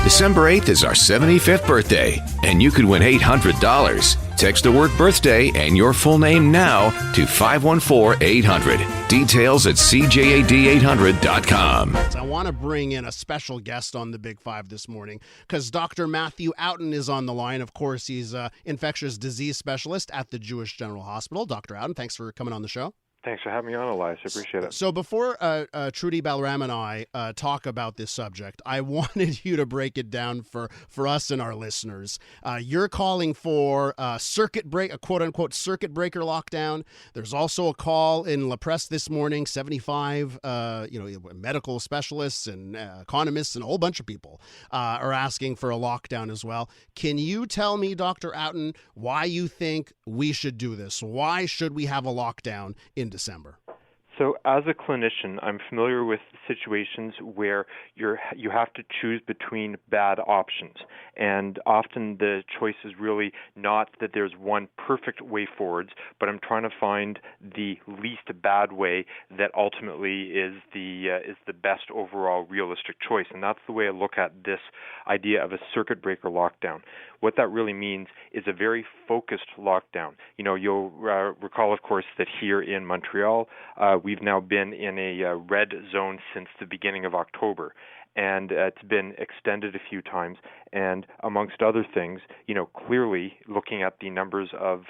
December 8th is our 75th birthday, and you could win $800. Text the word birthday and your full name now to 514-800. Details at cjad800.com. I want to bring in a special guest on the Big Five this morning because Dr. Matthew Oughton is on the line. Of course, he's an infectious disease specialist at the Jewish General Hospital. Dr. Oughton, thanks for coming on the show. Thanks for having me on, Elias. I appreciate it. So before Trudy Balaram and I talk about this subject, I wanted you to break it down for us and our listeners. You're calling for a quote-unquote circuit breaker lockdown. There's also a call in La Presse this morning, 75 medical specialists and economists and a whole bunch of people are asking for a lockdown as well. Can you tell me, Dr. Oughton, why you think we should do this? Why should we have a lockdown in December? So as a clinician, I'm familiar with situations where you have to choose between bad options. And often the choice is really not that there's one perfect way forwards, but I'm trying to find the least bad way that ultimately is the best overall realistic choice. And that's the way I look at this idea of a circuit breaker lockdown. What that really means is a very focused lockdown. You'll recall, of course, that here in Montreal, we've now been in a red zone since the beginning of October. And it's been extended a few times. And amongst other things, clearly looking at the numbers of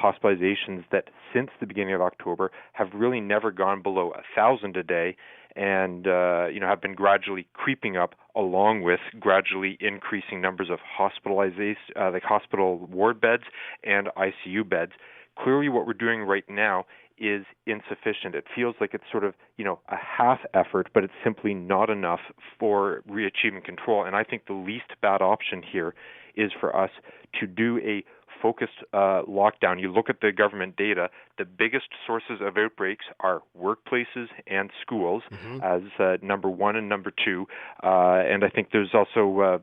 hospitalizations that since the beginning of October have really never gone below 1,000 a day and, have been gradually creeping up along with gradually increasing numbers of hospitalization, like hospital ward beds and ICU beds. Clearly what we're doing right now is insufficient. It feels like it's sort of, a half effort, but it's simply not enough for achieving control. And I think the least bad option here is for us to do a focused lockdown. You look at the government data, the biggest sources of outbreaks are workplaces and schools as number one and number two. And I think there's also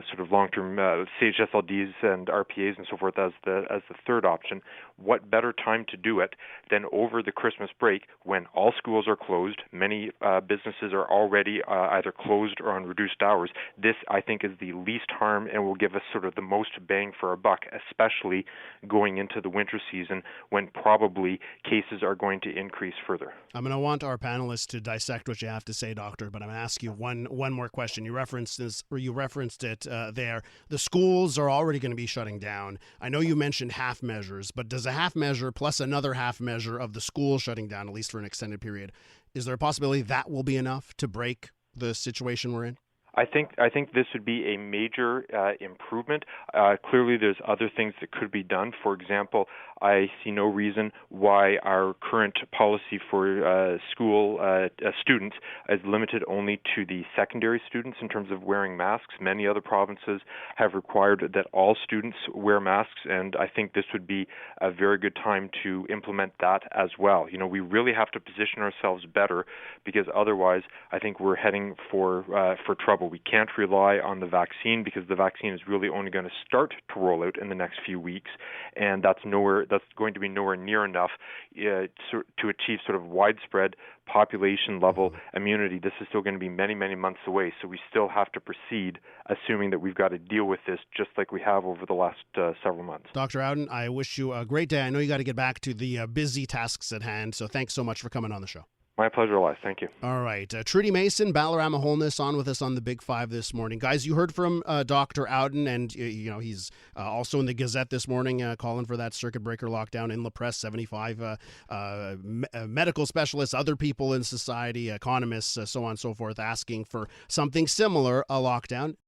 sort of long-term CHSLDs and RPAs and so forth as the third option. What better time to do it than over the Christmas break when all schools are closed, many businesses are already either closed or on reduced hours. This, I think, is the least harm and will give us sort of the most bang for our buck, especially going into the winter season when probably cases are going to increase further. I'm going to want our panelists to dissect what you have to say, Doctor, but I'm going to ask you one more question. You referenced it there. The schools are already going to be shutting down. I know you mentioned half measures, but does a half measure plus another half measure of the school shutting down, at least for an extended period, is there a possibility that will be enough to break the situation we're in? I think this would be a major improvement. Clearly, there's other things that could be done. For example, I see no reason why our current policy for school students is limited only to the secondary students in terms of wearing masks. Many other provinces have required that all students wear masks, and I think this would be a very good time to implement that as well. We really have to position ourselves better because otherwise I think we're heading for trouble. We can't rely on the vaccine because the vaccine is really only going to start to roll out in the next few weeks, and that's going to be nowhere near enough to achieve sort of widespread population level immunity. This is still going to be many, many months away, so we still have to proceed assuming that we've got to deal with this just like we have over the last several months. Dr. Oughton, I wish you a great day. I know you got to get back to the busy tasks at hand, so thanks so much for coming on the show. My pleasure, Elias. Thank you. All right. Trudy Mason, Balarama Holness, on with us on the Big Five this morning. Guys, you heard from Dr. Oughton, and he's also in the Gazette this morning calling for that circuit breaker lockdown in La Presse. 75 medical specialists, other people in society, economists, so on and so forth, asking for something similar, a lockdown.